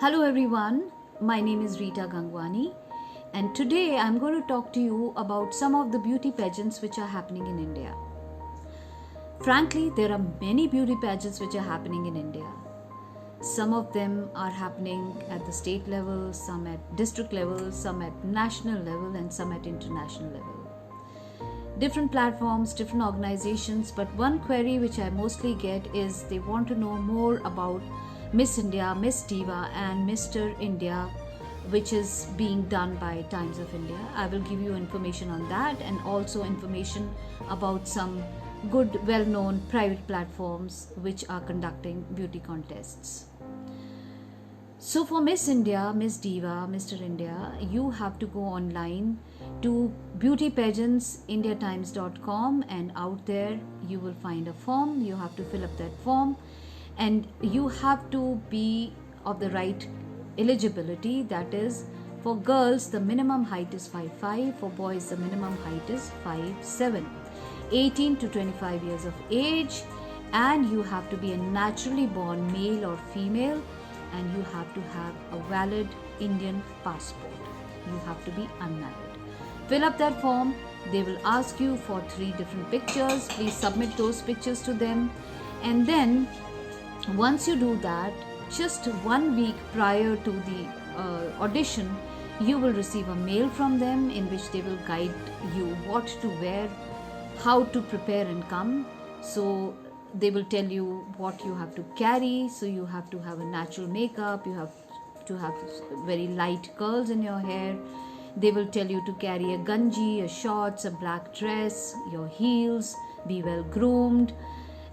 Hello everyone, my name is Rita Gangwani and today I'm going to talk to you about some of the beauty pageants which are happening in India. Frankly, there are many beauty pageants which are happening in India. Some of them are happening at the state level, some at district level, some at national level and some at international level. Different platforms, different organizations, but one query which I mostly get is they want to know more about Miss India, Miss Diva and Mr. India, which is being done by Times of India. I will give you information on that and also information about some good well-known private platforms which are conducting beauty contests. So for Miss India, Miss Diva, Mr. India, you have to go online to beauty pageants indiatimes.com and out there you will find a form. You have to fill up that form and you have to be of the right eligibility. That is, for girls the minimum height is 5'5", for boys the minimum height is 5'7", 18 to 25 years of age, and you have to be a naturally born male or female, and you have to have a valid Indian passport. You have to be unmarried. Fill up that form. They will ask you for 3 different pictures. Please submit those pictures to them, and then once you do that, just 1 week prior to the audition, you will receive a mail from them in which they will guide you what to wear, how to prepare and come. So they will tell you what you have to carry. So you have to have a natural makeup, you have to have very light curls in your hair. They will tell you to carry a ganji, a shorts, a black dress, your heels, be well groomed,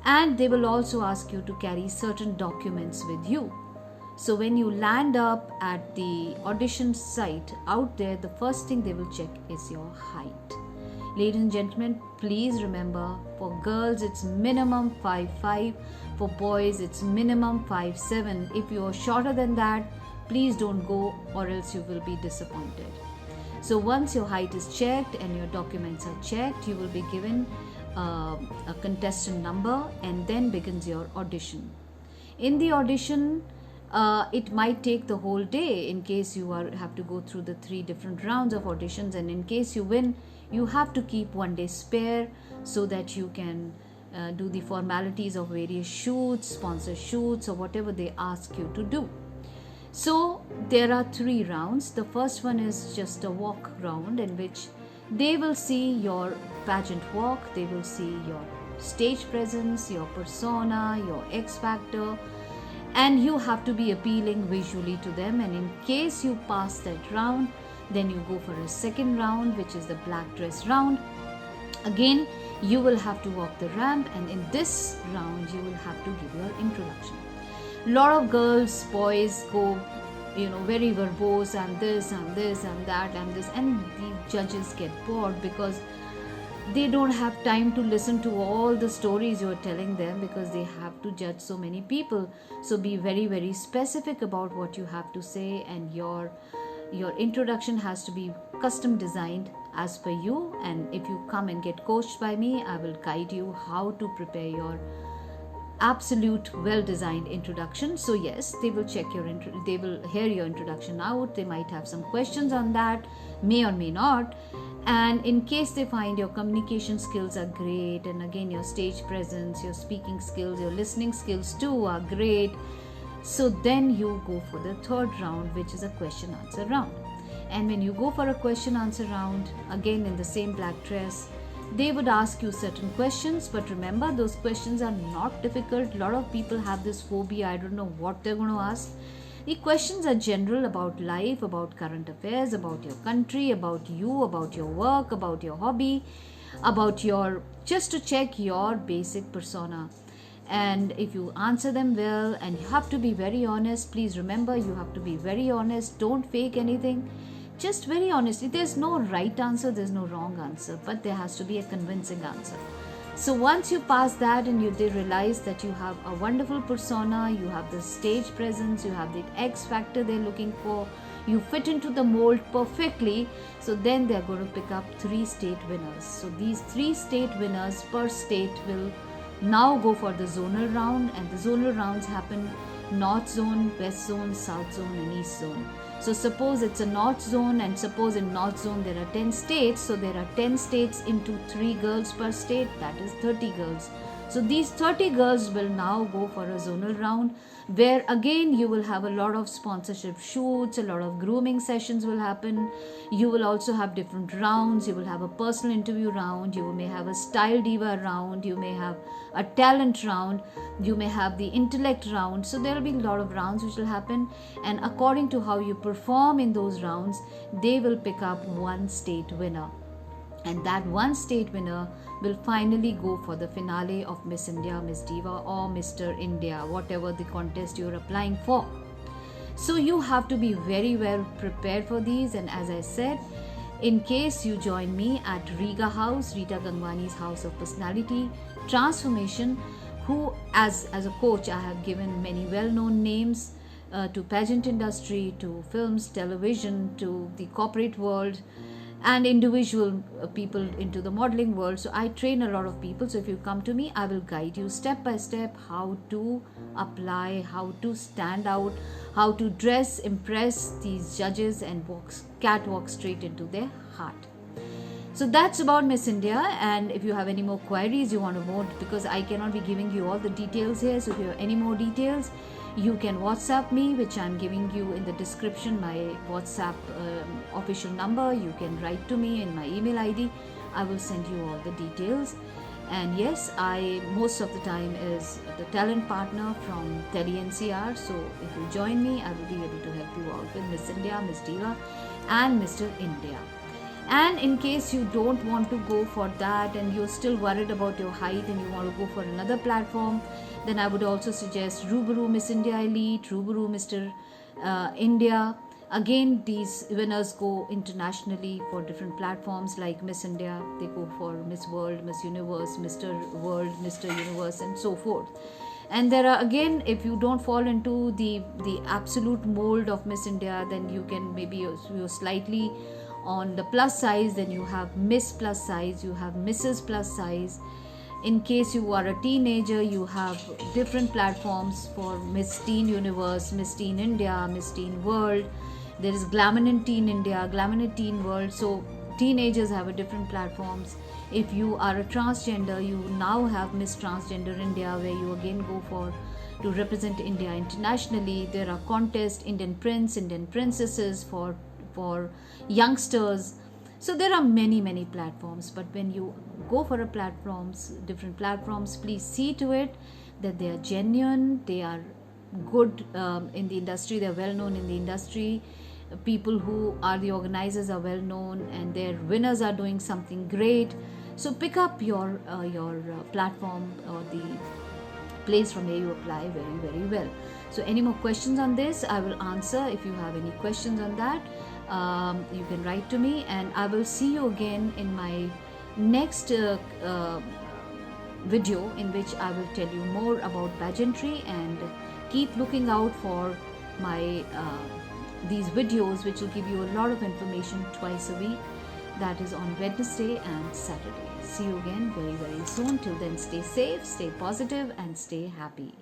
and they will also ask you to carry certain documents with you. So when you land up at the audition site out there, the first thing they will check is your height. Ladies and gentlemen, please remember, for girls it's minimum 5'5", for boys it's minimum 5'7". If you are shorter than that, please don't go or else you will be disappointed. So once your height is checked and your documents are checked, you will be given a contestant number and then begins your audition. In the audition, it might take the whole day in case you have to go through the 3 different rounds of auditions, and in case you win, you have to keep 1 day spare so that you can do the formalities of various shoots, sponsor shoots or whatever they ask you to do. So there are 3 rounds. The first one is just a walk round in which they will see your pageant walk, they will see your stage presence, your persona, your X factor, and you have to be appealing visually to them. And in case you pass that round, then you go for a second round, which is the black dress round. Again, you will have to walk the ramp, and in this round you will have to give your introduction. Lot of girls, boys go very verbose and this and this and that and this, and the judges get bored because they don't have time to listen to all the stories you're telling them because they have to judge so many people. So be very, very specific about what you have to say, and your introduction has to be custom designed as per you. And if you come and get coached by me, I will guide you how to prepare your absolute well-designed introduction. So yes, they will check they will hear your introduction out. They might have some questions on that, may or may not. And in case they find your communication skills are great, and again your stage presence, your speaking skills, your listening skills too are great, so then you go for the 3rd round, which is a question answer round. And when you go for a question answer round, again in the same black dress, they would ask you certain questions, but remember, those questions are not difficult. A lot of people have this phobia, I don't know what they're going to ask. The questions are general, about life, about current affairs, about your country, about you, about your work, about your hobby, about just to check your basic persona. And if you answer them well, and you have to be very honest, please remember, you have to be very honest, don't fake anything. Just very honestly, there's no right answer, there's no wrong answer, but there has to be a convincing answer. So once you pass that and they realize that you have a wonderful persona, you have the stage presence, you have the X factor they're looking for, you fit into the mold perfectly, so then they're going to pick up 3 state winners. So these 3 state winners per state will now go for the zonal round, and the zonal rounds happen North Zone, West Zone, South Zone, and East Zone. So suppose it's a North Zone, and suppose in North Zone there are 10 states, so there are 10 states into 3 girls per state, that is 30 girls. So these 30 girls will now go for a zonal round, where again you will have a lot of sponsorship shoots, a lot of grooming sessions will happen. You will also have different rounds. You will have a personal interview round, you may have a style diva round, you may have a talent round, you may have the intellect round. So there will be a lot of rounds which will happen, and according to how you perform in those rounds, they will pick up one state winner, and that one state winner will finally go for the finale of Miss India, Miss Diva, or Mr. India, whatever the contest you're applying for. So you have to be very well prepared for these. And as I said, in case you join me at Riga House, Rita Gangwani's House of Personality Transformation, who as a coach I have given many well-known names to pageant industry, to films, television, to the corporate world, and individual people into the modeling world. So I train a lot of people. So if you come to me, I will guide you step by step how to apply, how to stand out, how to dress, impress these judges, and catwalk straight into their heart. So that's about Miss India. And if you have any more queries, you want to know, because I cannot be giving you all the details here, so if you have any more details, you can WhatsApp me, which I'm giving you in the description, my WhatsApp official number. You can write to me in my email ID. I will send you all the details. And yes, I most of the time is the talent partner from Tele NCR. So if you join me, I will be able to help you out with Miss India, Miss Diva, and Mr. India. And in case you don't want to go for that, and you're still worried about your height and you want to go for another platform, then I would also suggest Rubaru Miss India Elite, Rubaru Mr. India. Again, these winners go internationally for different platforms. Like Miss India, they go for Miss World, Miss Universe, Mr. World, Mr. Universe, and so forth. And there are, again, if you don't fall into the absolute mold of Miss India, then you can maybe you're slightly on the plus size, then you have Miss Plus Size, you have Mrs. Plus Size. In case you are a teenager, you have different platforms for Miss Teen Universe, Miss Teen India, Miss Teen World. There is Glamour Teen India, Glamour Teen World. So teenagers have a different platforms. If you are a transgender, you now have Miss Transgender India, where you again go for to represent India internationally. There are contests, Indian Prince, Indian Princesses for youngsters. So there are many platforms, but when you go for different platforms, please see to it that they are genuine, they are good in the industry, they are well known in the industry. People who are the organizers are well known, and their winners are doing something great. So pick up your platform or the place from where you apply very well. So any more questions on this, I will answer. If you have any questions on that, you can write to me, and I will see you again in my next video, in which I will tell you more about pageantry. And keep looking out for my these videos, which will give you a lot of information twice a week. That is on Wednesday and Saturday. See you again very soon. Till then, stay safe, stay positive, and stay happy.